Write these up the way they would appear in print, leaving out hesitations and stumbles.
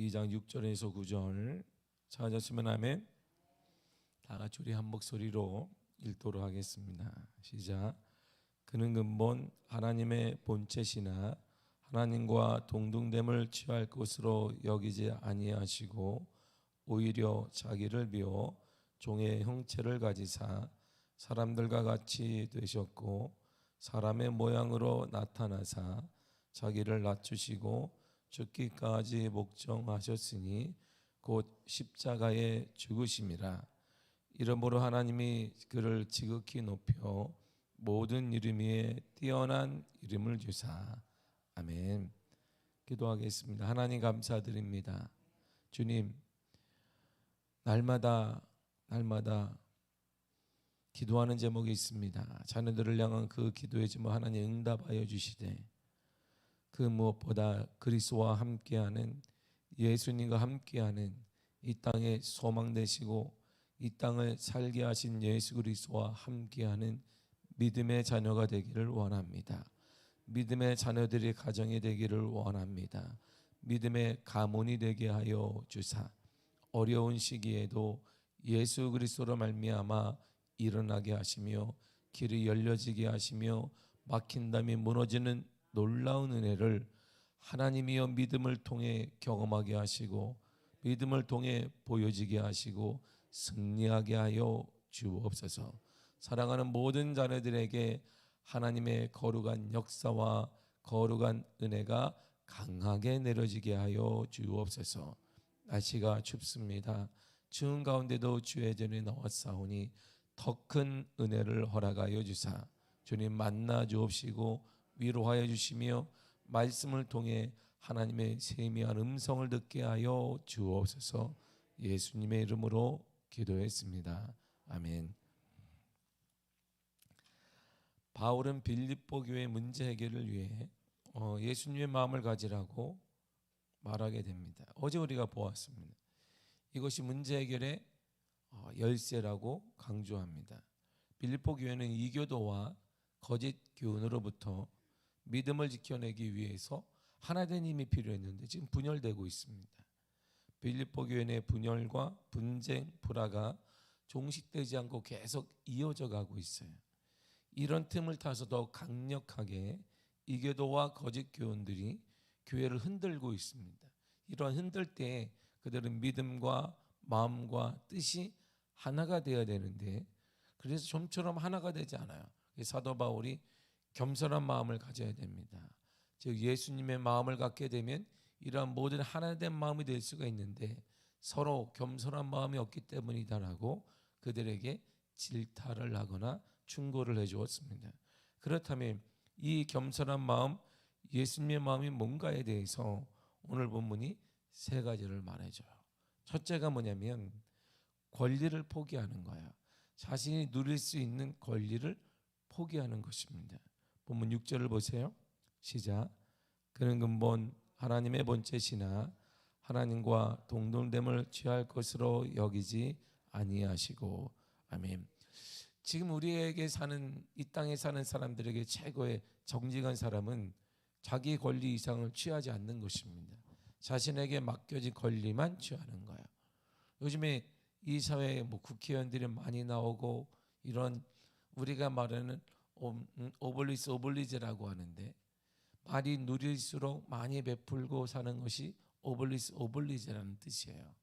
2장 6절에서 9절 찾았으면 아멘. 다 같이 우리 한 목소리로 읽도록 하겠습니다. 시작. 그는 근본 하나님의 본체시나 하나님과 동등됨을 취할 것으로 여기지 아니하시고 오히려 자기를 비워 종의 형체를 가지사 사람들과 같이 되셨고 사람의 모양으로 나타나사 자기를 낮추시고 죽기까지 목정하셨으니 곧 십자가에 죽으심이라. 이러므로 하나님이 그를 지극히 높여 모든 이름 위에 뛰어난 이름을 주사. 아멘. 기도하겠습니다. 하나님 감사드립니다. 주님, 날마다 기도하는 제목이 있습니다. 자녀들을 향한 그 기도의 제목 하나님 응답하여 주시되, 그 무엇보다 그리스도와 함께하는, 예수님과 함께하는 이 땅의 소망 되시고 이 땅을 살게 하신 예수 그리스도와 함께하는 믿음의 자녀가 되기를 원합니다. 믿음의 자녀들이 가정이 되기를 원합니다. 믿음의 가문이 되게 하여 주사 어려운 시기에도 예수 그리스도로 말미암아 일어나게 하시며 길이 열려지게 하시며 막힌 담이 무너지는 놀라운 은혜를 하나님이여 믿음을 통해 경험하게 하시고 믿음을 통해 보여지게 하시고 승리하게 하여 주옵소서. 사랑하는 모든 자녀들에게 하나님의 거룩한 역사와 거룩한 은혜가 강하게 내려지게 하여 주옵소서. 날씨가 춥습니다. 추운 가운데도 주의 전에 나왔사오니 더 큰 은혜를 허락하여 주사 주님 만나 주옵시고 위로하여 주시며 말씀을 통해 하나님의 세미한 음성을 듣게 하여 주옵소서. 예수님의 이름으로 기도했습니다. 아멘. 바울은 빌립보 교회 문제 해결을 위해 예수님의 마음을 가지라고 말하게 됩니다. 어제 우리가 보았습니다. 이것이 문제 해결의 열쇠라고 강조합니다. 빌립보 교회는 이교도와 거짓 교훈으로부터 믿음을 지켜내기 위해서 하나된 힘이 필요했는데 지금 분열되고 있습니다. 빌립보 교회 내 분열과 분쟁, 불화가 종식되지 않고 계속 이어져 가고 있어요. 이런 틈을 타서 더 강력하게 이교도와 거짓 교훈들이 교회를 흔들고 있습니다. 이런 흔들 때 그들은 믿음과 마음과 뜻이 하나가 되어야 되는데 그래서 좀처럼 하나가 되지 않아요. 사도 바울이 겸손한 마음을 가져야 됩니다. 즉 예수님의 마음을 갖게 되면 이러한 모든 하나된 마음이 될 수가 있는데 서로 겸손한 마음이 없기 때문이다라고 그들에게 질타를 하거나 충고를 해주었습니다. 그렇다면 이 겸손한 마음, 예수님의 마음이 뭔가에 대해서 오늘 본문이 세 가지를 말해줘요. 첫째가 뭐냐면 권리를 포기하는 거야. 자신이 누릴 수 있는 권리를 포기하는 것입니다. 본문 6절을 보세요. 시작. 그는 근본 하나님의 본체시나 하나님과 동등됨을 취할 것으로 여기지 아니하시고. 아멘. 지금 우리에게 사는 이 땅에 사는 사람들에게 최고의 정직한 사람은 자기 권리 이상을 취하지 않는 것입니다. 자신에게 맡겨진 권리만 취하는 거예요. 요즘에 이 사회에 국회의원들이 많이 나오고 이런 우리가 말하는 오블리주라고 하는데 많이 누릴수록 많이 베풀고 사는 것이 오블리주라는 뜻이에요.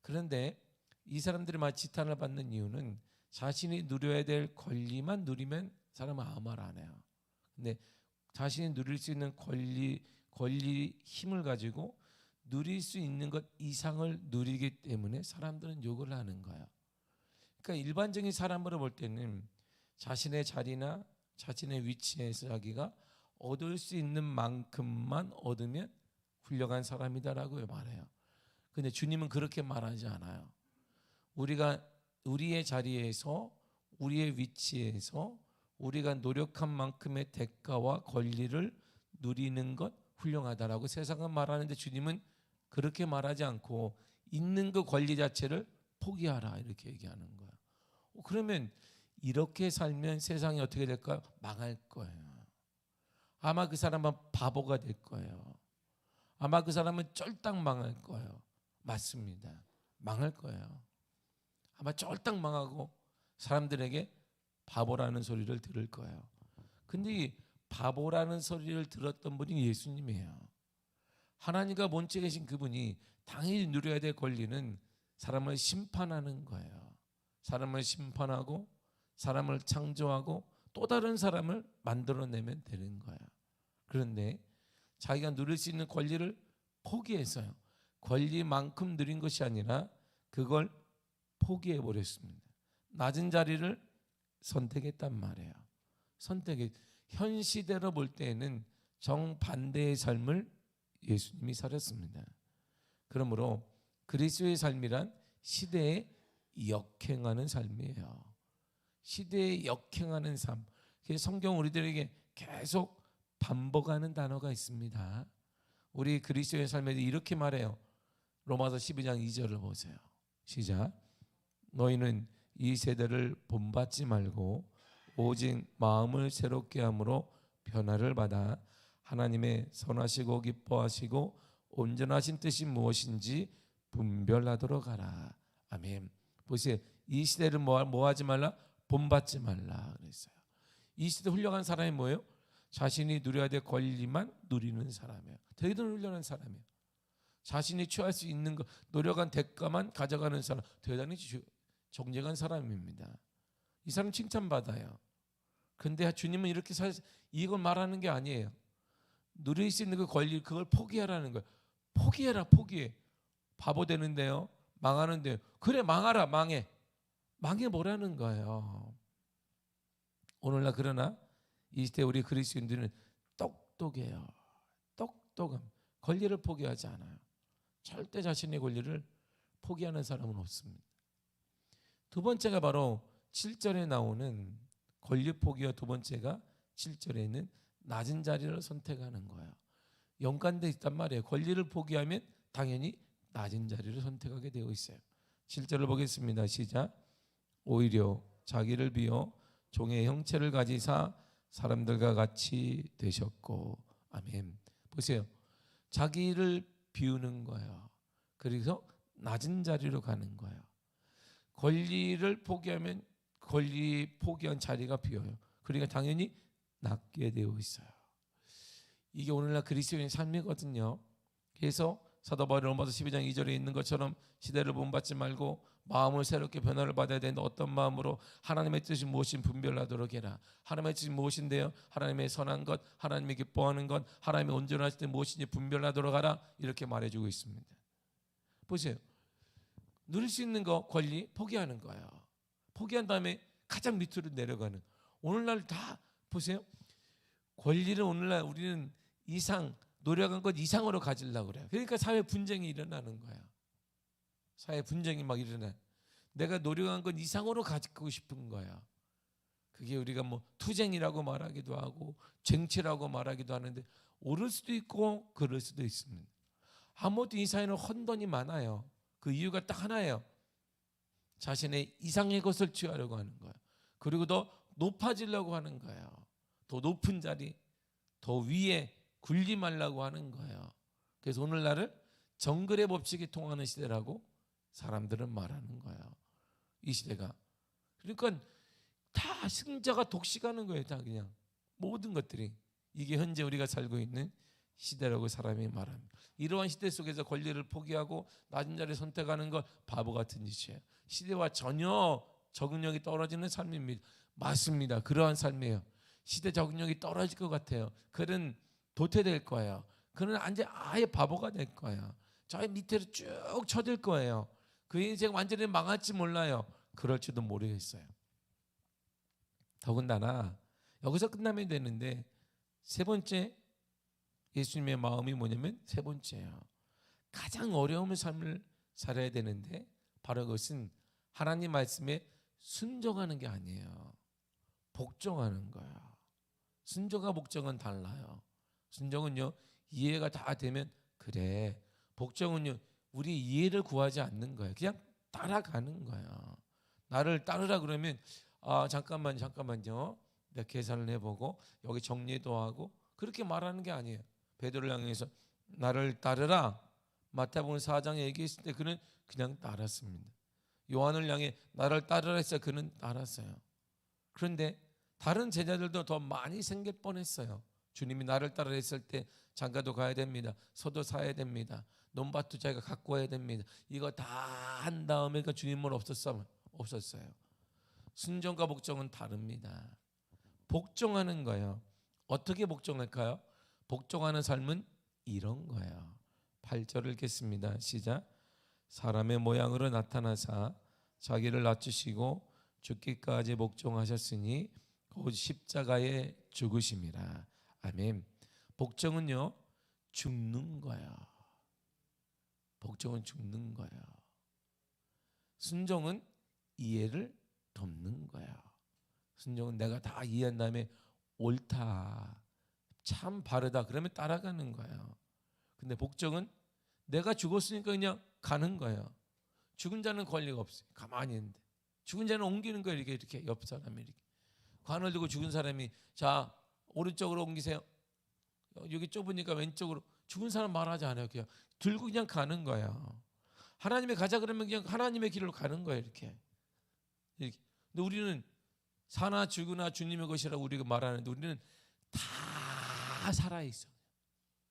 그런데 이 사람들이 지탄을 받는 이유는 자신이 누려야 될 권리만 누리면 사람은 아무 말 안 해요. 근데 자신이 누릴 수 있는 권리 힘을 가지고 누릴 수 있는 것 이상을 누리기 때문에 사람들은 욕을 하는 거예요. 그러니까 일반적인 사람으로 볼 때는 자신의 자리나 자신의 위치에서 자기가 얻을 수 있는 만큼만 얻으면 훌륭한 사람이다라고 말해요. 근데 주님은 그렇게 말하지 않아요. 우리가 우리의 자리에서 우리의 위치에서 우리가 노력한 만큼의 대가와 권리를 누리는 것 훌륭하다라고 세상은 말하는데 주님은 그렇게 말하지 않고 있는 그 권리 자체를 포기하라 이렇게 얘기하는 거야. 그러면 이렇게 살면 세상이 어떻게 될까요? 망할 거예요. 아마 그 사람은 바보가 될 거예요. 아마 그 사람은 쫄딱 망할 거예요. 맞습니다. 망할 거예요. 아마 쫄딱 망하고 사람들에게 바보라는 소리를 들을 거예요. 근데 이 바보라는 소리를 들었던 분이 예수님이에요. 하나님과 본체 계신 그분이 당연히 누려야 될 권리는 사람을 심판하는 거예요. 사람을 심판하고 사람을 창조하고 또 다른 사람을 만들어내면 되는 거예요. 그런데 자기가 누릴 수 있는 권리를 포기했어요. 권리만큼 누린 것이 아니라 그걸 포기해 버렸습니다. 낮은 자리를 선택했단 말이에요. 현 시대로 볼 때에는 정반대의 삶을 예수님이 살았습니다. 그러므로 그리스도의 삶이란 시대에 역행하는 삶이에요. 시대에 역행하는 삶. 성경 우리들에게 계속 반복하는 단어가 있습니다. 우리 그리스도의 삶에서 이렇게 말해요. 로마서 12장 2절을 보세요. 시작. 너희는 이 세대를 본받지 말고 오직 마음을 새롭게 함으로 변화를 받아 하나님의 선하시고 기뻐하시고 온전하신 뜻이 무엇인지 분별하도록 하라. 아멘. 보세요. 이 시대를 뭐 하지 말라? 본받지 말라 그랬어요. 이 시대 훌륭한 사람이 뭐예요? 자신이 누려야 될 권리만 누리는 사람이에요. 대단히 훌륭한 사람이에요. 자신이 취할 수 있는 것, 노력한 대가만 가져가는 사람, 대단히 정직한 사람입니다. 이 사람 칭찬받아요. 근데 주님은 이렇게 이걸 말하는 게 아니에요. 누릴 수 있는 그 권리, 그걸 포기하라는 거예요. 포기해라, 포기해. 바보 되는데요, 망하는데요. 그래, 망하라, 망해. 망해보라는 거예요. 오늘날 그러나 이 시대 우리 그리스도인들은 똑똑해요. 똑똑함. 권리를 포기하지 않아요. 절대 자신의 권리를 포기하는 사람은 없습니다. 두 번째가 바로 7절에 나오는 권리 포기와 두 번째가 7절에 있는 낮은 자리를 선택하는 거예요. 연관돼 있단 말이에요. 권리를 포기하면 당연히 낮은 자리를 선택하게 되어 있어요. 7절을 보겠습니다. 시작. 오히려 자기를 비워 종의 형체를 가지사 사람들과 같이 되셨고. 아멘. 보세요. 자기를 비우는 거예요. 그래서 낮은 자리로 가는 거예요. 권리를 포기하면 권리 포기한 자리가 비어요. 그러니까 당연히 낮게 되어 있어요. 이게 오늘날 그리스도인의 삶이거든요. 그래서 사도 바울이 로마서 12장 2절에 있는 것처럼 시대를 본받지 말고 마음을 새롭게 변화를 받아야 되는데 어떤 마음으로 하나님의 뜻이 무엇인 분별하도록 해라. 하나님의 뜻이 무엇인데요? 하나님의 선한 것, 하나님의 기뻐하는 것, 하나님의 온전하실 때 무엇인지 분별하도록 하라. 이렇게 말해주고 있습니다. 보세요. 누릴 수 있는 거 권리 포기하는 거예요. 포기한 다음에 가장 밑으로 내려가는. 오늘날 다 보세요. 권리를 오늘날 우리는 이상 노력한 것 이상으로 가지려고 그래요. 그러니까 사회 분쟁이 일어나는 거예요. 사회 분쟁이 막 일어나. 내가 노력한 것 이상으로 가지고 싶은 거예요. 그게 우리가 뭐 투쟁이라고 말하기도 하고 쟁취라고 말하기도 하는데 옳을 수도 있고 그럴 수도 있습니다. 아무튼 이 사회는 혼돈이 많아요. 그 이유가 딱 하나예요. 자신의 이상의 것을 취하려고 하는 거예요. 그리고 더 높아지려고 하는 거예요. 더 높은 자리, 더 위에 군림하려고 하는 거예요. 그래서 오늘날을 정글의 법칙이 통하는 시대라고 사람들은 말하는 거예요. 이 시대가. 그러니까 다 승자가 독식하는 거예요. 다 그냥 모든 것들이. 이게 현재 우리가 살고 있는 시대라고 사람이 말합니다. 이러한 시대 속에서 권리를 포기하고 낮은 자리를 선택하는 것 바보 같은 짓이에요. 시대와 전혀 적응력이 떨어지는 삶입니다. 맞습니다. 그러한 삶이에요. 시대 적응력이 떨어질 것 같아요. 그는 도태될 거예요. 그는 아예 바보가 될 거예요. 저 밑으로 쭉 쳐들 거예요. 그 인생 완전히 망할지 몰라요. 그럴지도 모르겠어요. 더군다나 여기서 끝나면 되는데 세 번째 예수님의 마음이 뭐냐면 세 번째예요. 가장 어려운 삶을 살아야 되는데 바로 그것은 하나님 말씀에 순종하는 게 아니에요. 복종하는 거예요. 순종과 복종은 달라요. 순종은요, 이해가 다 되면 그래. 복종은요, 우리 이해를 구하지 않는 거예요. 그냥 따라가는 거예요. 나를 따르라 그러면 잠깐만요. 내가 계산을 해보고 여기 정리도 하고 그렇게 말하는 게 아니에요. 베드로를 향해서 나를 따르라. 마태복음 4장에 얘기했을 때 그는 그냥 따랐습니다. 요한을 향해 나를 따르라 해서 그는 따랐어요. 그런데 다른 제자들도 더 많이 생길 뻔했어요. 주님이 나를 따르라 했을 때 장가도 가야 됩니다. 소도 사야 됩니다. 논밭도 자기가 갖고 와야 됩니다. 이거 다 한 다음에 그 주님은 없었어요. 순종과 복종은 다릅니다. 복종하는 거예요. 어떻게 복종할까요? 복종하는 삶은 이런 거예요. 8절을 읽겠습니다. 시작. 사람의 모양으로 나타나사 자기를 낮추시고 죽기까지 복종하셨으니 곧 십자가에 죽으심이라. 아멘. 복종은요, 죽는 거예요. 복종은 죽는 거예요. 순종은 이해를 돕는 거예요. 순종은 내가 다 이해한 다음에 옳다, 참 바르다 그러면 따라가는 거예요. 근데 복종은 내가 죽었으니까 그냥 가는 거예요. 죽은 자는 권리가 없어요. 가만히 있는데 죽은 자는 옮기는 거예요. 이렇게 옆 사람이 이렇게 관을 들고 죽은 사람이 자 오른쪽으로 옮기세요. 여기 좁으니까 왼쪽으로. 죽은 사람 말하지 않아요. 그냥 들고 그냥 가는 거예요. 하나님의 가자 그러면 그냥 하나님의 길로 가는 거예요. 이렇게. 근데 우리는 사나 죽으나 주님의 것이라고 우리가 말하는데 우리는 다 살아있어요.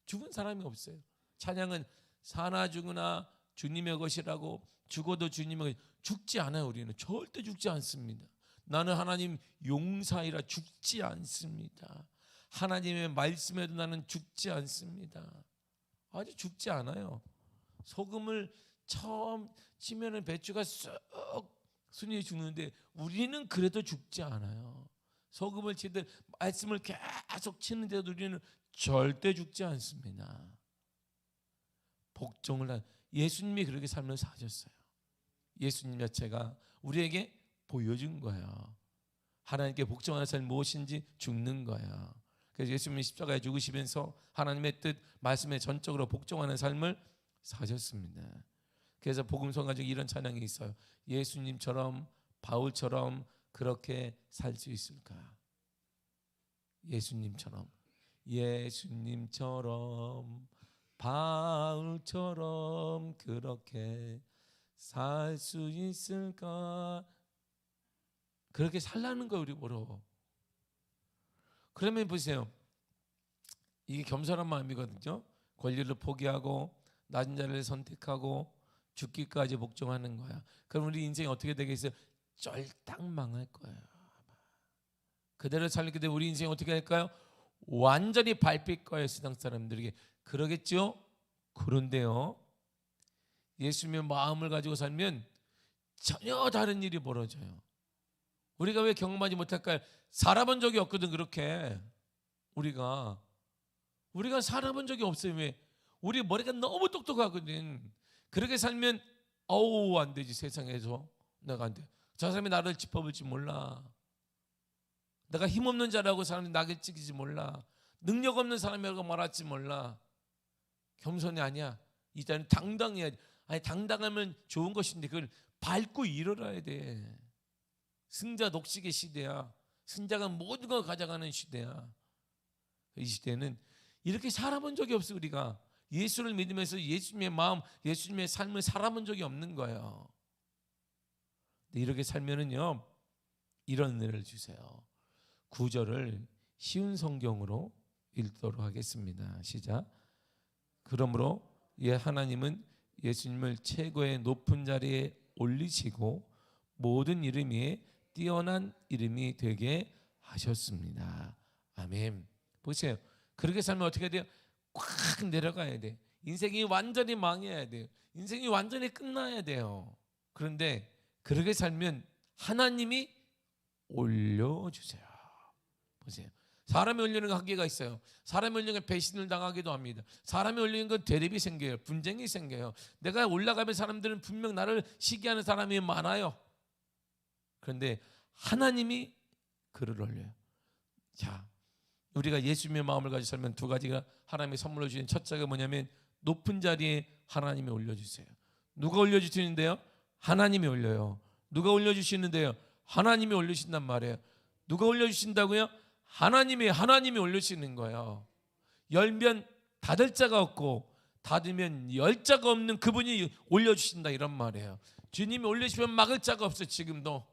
죽은 사람이 없어요. 찬양은 사나 죽으나 주님의 것이라고, 죽어도 주님의 것. 죽지 않아요. 우리는 절대 죽지 않습니다. 나는 하나님 용사이라 죽지 않습니다. 하나님의 말씀에도 나는 죽지 않습니다. 아주 죽지 않아요. 소금을 처음 치면은 배추가 쑥 순이 죽는데 우리는 그래도 죽지 않아요. 소금을 치듯 말씀을 계속 치는데도 우리는 절대 죽지 않습니다. 복종을 한 예수님이 그렇게 삶을 사셨어요. 예수님 자체가 우리에게 보여준 거예요. 하나님께 복종하는 삶이 무엇인지 죽는 거예요. 그래서 예수님이 십자가에 죽으시면서 하나님의 뜻, 말씀에 전적으로 복종하는 삶을 사셨습니다. 그래서 복음서 가지고 이런 찬양이 있어요. 예수님처럼 바울처럼 그렇게 살 수 있을까? 예수님처럼 바울처럼 그렇게 살 수 있을까? 그렇게 살라는 거예요. 우리 보러. 그러면 보세요. 이게 겸손한 마음이거든요. 권리를 포기하고 낮은 자리를 선택하고 죽기까지 복종하는 거야. 그럼 우리 인생이 어떻게 되겠어요? 쫄딱 망할 거예요. 그대로 살게 되면 우리 인생이 어떻게 될까요? 완전히 밟힐 거예요. 세상 사람들에게. 그러겠죠? 그런데요, 예수님의 마음을 가지고 살면 전혀 다른 일이 벌어져요. 우리가 왜 경험하지 못할까요? 살아본 적이 없거든. 그렇게 우리가 살아본 적이 없어요. 왜? 우리 머리가 너무 똑똑하거든. 그렇게 살면 안 되지. 세상에서 내가 안 돼. 저 사람이 나를 짚어볼지 몰라. 내가 힘없는 자라고 사람이 나를 찍을지 몰라. 능력 없는 사람이라고 말할지 몰라. 겸손이 아니야. 이제는 당당해야 돼. 아니, 당당하면 좋은 것인데 그걸 밟고 일어나야 돼. 승자 독식의 시대야. 승자가 모든 걸 가져가는 시대야. 이 시대는 이렇게 살아본 적이 없어. 우리가 예수를 믿으면서 예수님의 마음, 예수님의 삶을 살아본 적이 없는 거예요. 근데 이렇게 살면은요, 이런 은혜를 주세요. 9절을 쉬운 성경으로 읽도록 하겠습니다. 시작. 그러므로 하나님은 예수님을 최고의 높은 자리에 올리시고 모든 이름 위에 뛰어난 이름이 되게 하셨습니다. 아멘. 보세요. 그렇게 살면 어떻게 돼요? 꽉 내려가야 돼. 인생이 완전히 망해야 돼요. 인생이 완전히 끝나야 돼요. 그런데 그렇게 살면 하나님이 올려주세요. 보세요. 사람이 올리는 한계가 있어요. 사람이 올리는 건 배신을 당하기도 합니다. 사람이 올리는 건 대립이 생겨요. 분쟁이 생겨요. 내가 올라가면 사람들은 분명 나를 시기하는 사람이 많아요. 그런데 하나님이 그를 올려요. 자, 우리가 예수님의 마음을 가지고 살면 두 가지가 하나님이 선물로 주신 첫째가 뭐냐면 높은 자리에 하나님이 올려주세요. 누가 올려주시는데요? 하나님이 올려요. 누가 올려주시는데요? 하나님이 올리신단 말이에요. 누가 올려주신다고요? 하나님이 올려주시는 거예요. 열면 닫을 자가 없고 닫으면 열 자가 없는 그분이 올려주신다 이런 말이에요. 주님이 올려주시면 막을 자가 없어요. 지금도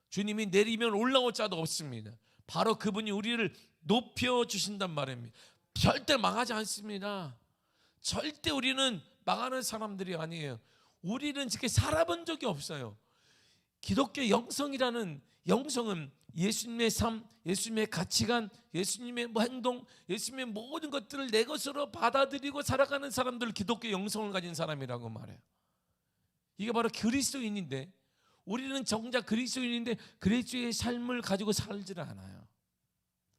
주님이 내리면 올라올 자도 없습니다. 바로 그분이 우리를 높여주신단 말입니다. 절대 망하지 않습니다. 절대 우리는 망하는 사람들이 아니에요. 우리는 이렇게 살아본 적이 없어요. 기독교 영성이라는 영성은 예수님의 삶, 예수님의 가치관, 예수님의 행동, 예수님의 모든 것들을 내 것으로 받아들이고 살아가는 사람들, 기독교 영성을 가진 사람이라고 말해요. 이게 바로 그리스도인인데, 우리는 정작 그리스도인인데 그리스도의 삶을 가지고 살지를 않아요.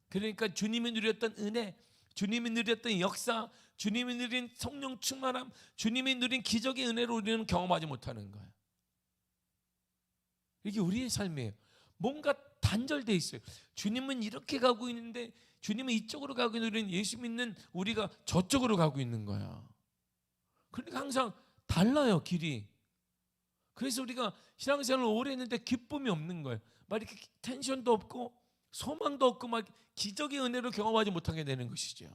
그러니까 주님이 누렸던 은혜, 주님이 누렸던 역사, 주님이 누린 성령 충만함, 주님이 누린 기적의 은혜를 우리는 경험하지 못하는 거예요. 이게 우리의 삶이에요. 뭔가 단절돼 있어요. 주님은 이렇게 가고 있는데, 주님은 이쪽으로 가고 있는, 예수 믿는 우리가 저쪽으로 가고 있는 거야. 그러니까 항상 달라요, 길이. 그래서 우리가 신앙생활을 오래 했는데 기쁨이 없는 거예요. 막 이렇게 텐션도 없고 소망도 없고 막 기적의 은혜를 경험하지 못하게 되는 것이죠.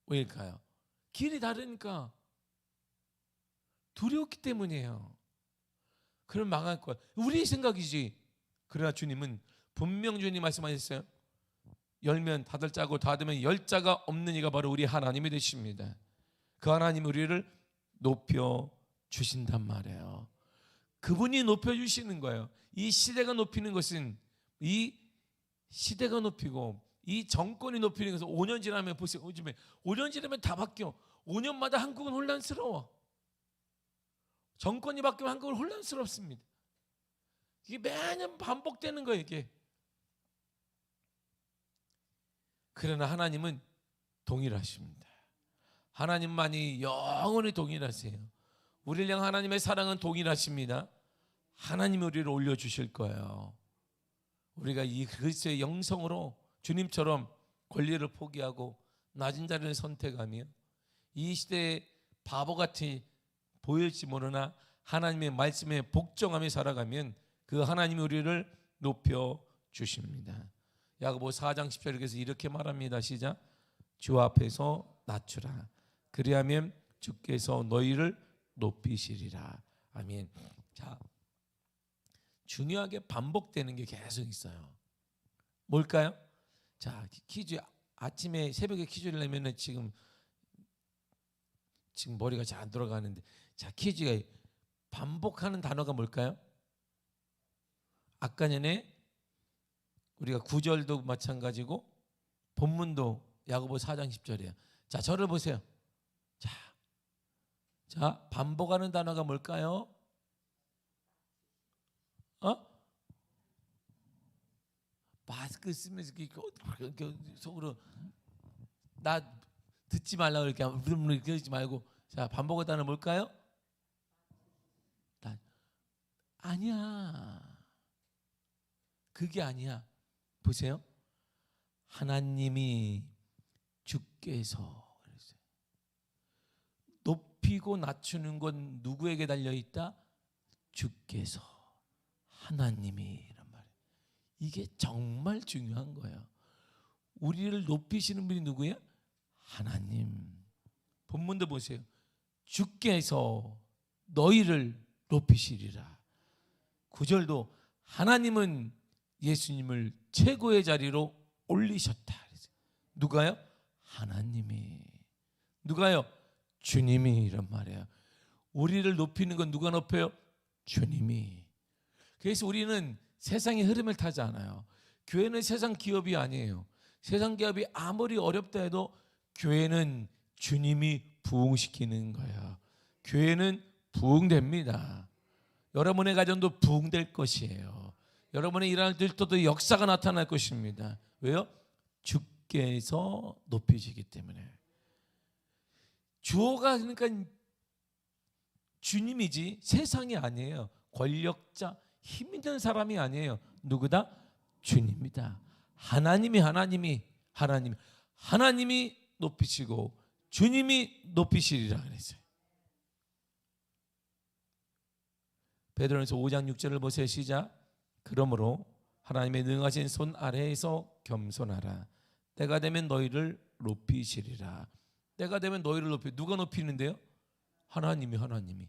왜일까요? 길이 다르니까, 두려웠기 때문이에요. 그럼 망할 거야. 우리의 생각이지. 그러나 주님은 분명 주님 말씀하셨어요. 열면 닫을 자고 닫으면 열 자가 없는 이가 바로 우리 하나님이 되십니다. 그 하나님 우리를 높여 주신단 말이에요. 그분이 높여 주시는 거예요. 이 시대가 높이는 것은, 이 시대가 높이고 이 정권이 높이는 것은 5년 지나면, 보세요, 요즘에 5년 지나면 다 바뀌어. 5년마다 한국은 혼란스러워. 정권이 바뀌면 한국은 혼란스럽습니다. 이게 매년 반복되는 거예요, 이게. 그러나 하나님은 동일하십니다. 하나님만이 영원히 동일하세요. 우리를 향한 하나님의 사랑은 동일하십니다. 하나님이 우리를 올려주실 거예요. 우리가 이 그리스도의 영성으로 주님처럼 권리를 포기하고 낮은 자리를 선택하며 이 시대에 바보같이 보일지 모르나 하나님의 말씀에 복종하며 살아가면 그 하나님이 우리를 높여주십니다. 야고보 4장 10절에서 이렇게 말합니다. 시작. 주 앞에서 낮추라. 그리하면 주께서 너희를 높이시리라. 아멘. 자, 중요하게 반복되는 게 계속 있어요. 뭘까요? 자, 퀴즈. 아침에 새벽에 퀴즈를 내면은 지금 머리가 잘 안 돌아가는데, 자, 퀴즈가 반복하는 단어가 뭘까요? 아까 전에 우리가 구절도 마찬가지고 본문도 야고보 4장 10절이에요. 자, 저를 보세요. 자, 반복하는 단어가 뭘까요? 마스크 쓰면서 속으로 나 듣지 말라고 이렇게 그러지 말고. 자, 반복하는 단어 뭘까요? 아니야. 그게 아니야. 보세요. 하나님이 주께서 그랬어요. 높이고 낮추는 건 누구에게 달려있다? 주께서, 하나님이. 이란 말이에요. 이게 정말 중요한 거예요. 우리를 높이시는 분이 누구예요? 하나님. 본문도 보세요. 주께서 너희를 높이시리라. 9절도 하나님은 예수님을 최고의 자리로 올리셨다. 누가요? 하나님이. 누가요? 주님이. 이란 말이에요. 우리를 높이는 건 누가 높여요? 주님이. 그래서 우리는 세상의 흐름을 타지 않아요. 교회는 세상 기업이 아니에요. 세상 기업이 아무리 어렵다 해도 교회는 주님이 부흥시키는 거예요. 교회는 부흥됩니다. 여러분의 가정도 부흥될 것이에요. 여러분의 일하는 일터도 역사가 나타날 것입니다. 왜요? 주께서 높이시기 때문에. 주어가 그러니까 주님이지 세상이 아니에요. 권력자, 힘 있는 사람이 아니에요. 누구다? 주님이다. 하나님이 높이시고 주님이 높이시리라 그랬어요. 베드로전서 5장 6절을 보세요. 시작. 그러므로 하나님의 능하신 손 아래에서 겸손하라. 때가 되면 너희를 높이시리라. 때가 되면 너희를 높여. 누가 높이는데요? 하나님이.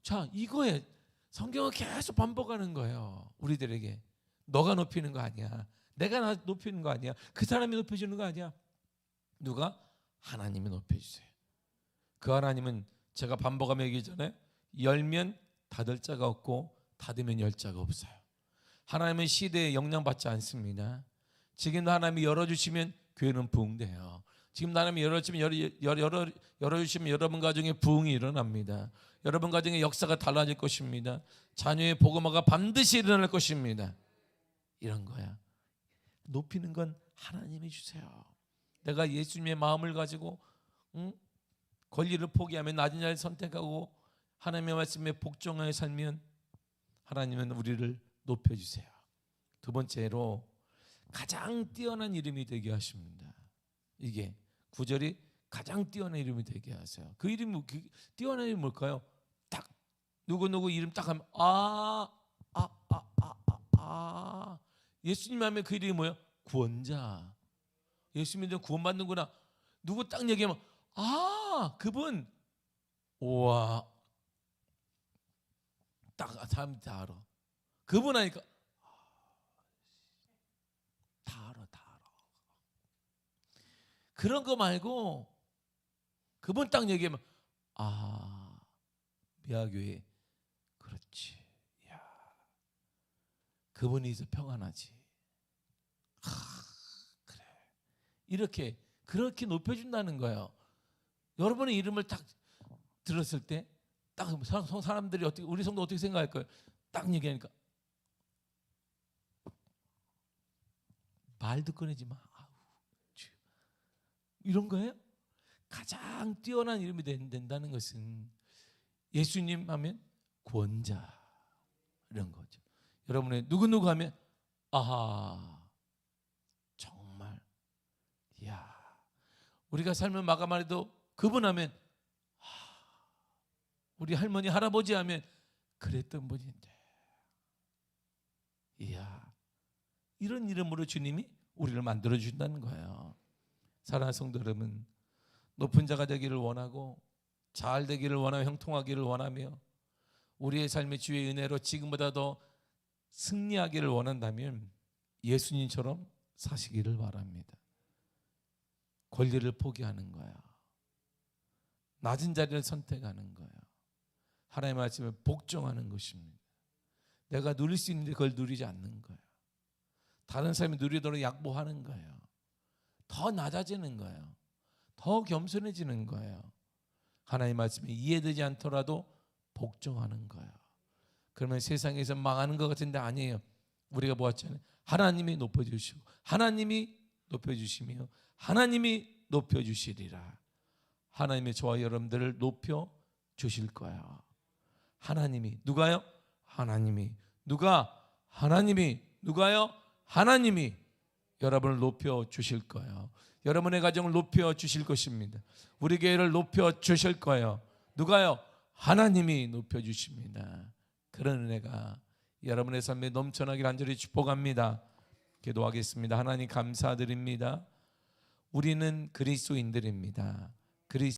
자, 이거에 성경은 계속 반복하는 거예요. 우리들에게. 너가 높이는 거 아니야. 내가 나 높이는 거 아니야. 그 사람이 높여주는 거 아니야. 누가? 하나님이 높여주세요. 그 하나님은 제가 반복하며 얘기 전에 열면 닫을 자가 없고 닫으면 열 자가 없어요. 하나님은 시대에 영향받지 않습니다. 지금도 하나님이 열어주시면 교회는 부흥돼요. 지금 하나님이 열어주시면 여러분 가정에 부흥이 일어납니다. 여러분 가정의 역사가 달라질 것입니다. 자녀의 복음화가 반드시 일어날 것입니다. 이런 거야. 높이는 건 하나님이 주세요. 내가 예수님의 마음을 가지고 권리를 포기하며 낮은 자를 선택하고 하나님의 말씀에 복종하여 살면 하나님은 우리를 높여주세요. 두 번째로 가장 뛰어난 이름이 되게 하십니다. 이게 9절이 가장 뛰어난 이름이 되게 하세요. 그 이름이 뛰어난 이름이 뭘까요? 딱 누구 이름 딱 하면 예수님 하면 그 이름이 뭐예요? 구원자. 예수님이 구원받는구나. 누구 딱 얘기하면 그분. 우와, 딱 사람들이 다 알아. 그분 하니까 다 알아. 그런 거 말고 그분 딱 얘기하면 미아교회. 그렇지. 야, 그분이 있어 평안하지. 그래. 이렇게 그렇게 높여준다는 거예요. 여러분의 이름을 딱 들었을 때 딱 사람들이 어떻게, 우리 성도 어떻게 생각할 거예요? 딱 얘기하니까 말도 꺼내지 마. 이런 거예요? 가장 뛰어난 이름이 된다는 것은 예수님 하면 구원자, 이런 거죠. 여러분의 누구 하면 정말, 이야, 우리가 삶을 마감하려도 그분 하면 우리 할머니 할아버지 하면 그랬던 분인데, 이야, 이런 이름으로 주님이 우리를 만들어 준다는 거예요. 사랑하는 성도 여러분, 높은 자가 되기를 원하고 잘 되기를 원하며 형통하기를 원하며 우리의 삶의 주의 은혜로 지금보다 더 승리하기를 원한다면 예수님처럼 사시기를 바랍니다. 권리를 포기하는 거야. 낮은 자리를 선택하는 거야. 하나님의 말씀에 복종하는 것입니다. 내가 누릴 수 있는데 그걸 누리지 않는 거예요. 다른 사람이 누리도록 양보하는 거예요. 더 낮아지는 거예요. 더 겸손해지는 거예요. 하나님의 말씀에 이해되지 않더라도 복종하는 거예요. 그러면 세상에서 망하는 것 같은데 아니에요. 우리가 보았잖아요. 하나님이 높여주시고 하나님이 높여주시며 하나님이 높여주시리라. 하나님이 저와 여러분들을 높여주실 거예요. 하나님이. 누가요? 하나님이. 누가? 하나님이. 누가요? 하나님이 여러분을 높여주실 거예요. 여러분의 가정을 높여주실 것입니다. 우리 교회를 높여주실 거예요. 누가요? 하나님이 높여주십니다. 그런 은혜가 여러분의 삶에 넘쳐나길 간절히 축복합니다. 기도하겠습니다. 하나님 감사드립니다. 우리는 그리스도인들입니다.